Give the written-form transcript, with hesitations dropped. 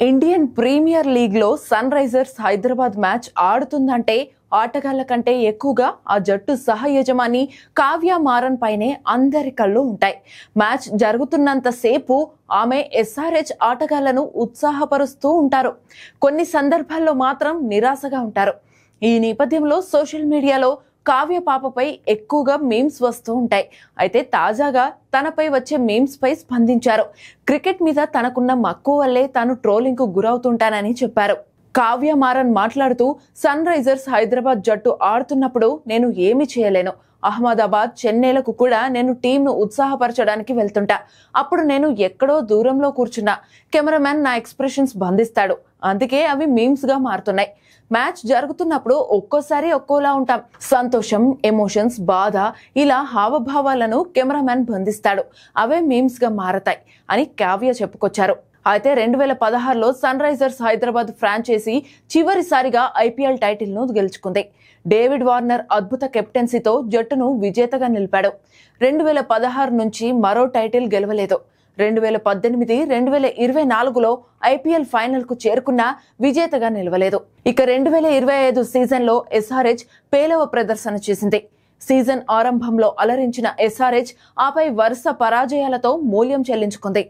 Indian premier league లో sun Risers Hyderabad match ఆడుతుందంటే ఆటగాళ్ల కంటే ఎక్కువగా ఆ జట్టు సహ యజమాని కావ్య మారన్ పైనే అందరి కళ్ళు ఉంటాయి. మ్యాచ్ జరుగుతున్నంత సేపు ఆమె ఎస్ఆర్హెచ్ ఆటగాళ్లను ఉత్సాహపరుస్తూ ఉంటారు. కొన్ని సందర్భాల్లో మాత్రం నిరాశగా ఉంటారు. ఈ నేపథ్యంలో సోషల్ మీడియాలో కావ్య పాపపై ఎక్కువగా మీమ్స్ వస్తూ ఉంటాయి. అయితే తాజాగా తనపై వచ్చే మీమ్స్ పై స్పందించారు. క్రికెట్ మీద తనకున్న మక్కువ వల్లే తాను ట్రోలింగ్ కు గురవుతుంటానని చెప్పారు. కావ్య మారన్ మాట్లాడుతూ, సన్ రైజర్స్ హైదరాబాద్ జట్టు ఆడుతున్నప్పుడు నేను ఏమీ చేయలేను. అహ్మదాబాద్, చెన్నైలకు కూడా నేను టీంను ఉత్సాహపరచడానికి వెళ్తుంటా. అప్పుడు నేను ఎక్కడో దూరంలో కూర్చున్నా. కెమెరామెన్ నా ఎక్స్ప్రెషన్స్ బంధిస్తాడు. అందుకే అవి మీమ్స్ గా మారుతున్నాయి. మ్యాచ్ జరుగుతున్నప్పుడు ఒక్కోసారి ఒక్కోలా ఉంటాం. సంతోషం, ఎమోషన్స్, బాధ, ఇలా హావభావాలను కెమెరామెన్ బంధిస్తాడు. అవే మీమ్స్ గా మారతాయి అని కావ్య చెప్పుకొచ్చారు. అయితే 2016లో సన్ రైజర్స్ హైదరాబాద్ ఫ్రాంచైజీ చివరిసారిగా ఐపీఎల్ టైటిల్ ను గెలుచుకుంది. డేవిడ్ వార్నర్ అద్భుత కెప్టెన్సీతో జట్టును విజేతగా నిలిపాడు. 2016 నుంచి మరో టైటిల్ గెలవలేదు. 2018, 2024లో ఐపీఎల్ ఫైనల్ కు చేరుకున్నా విజేతగా నిలవలేదు. ఇక 2025 సీజన్ లో ఎస్ఆర్హెచ్ పేలవ ప్రదర్శన చేసింది. సీజన్ ఆరంభంలో అలరించిన ఎస్ఆర్హెచ్ ఆపై వరుస పరాజయాలతో మూల్యం చెల్లించుకుంది.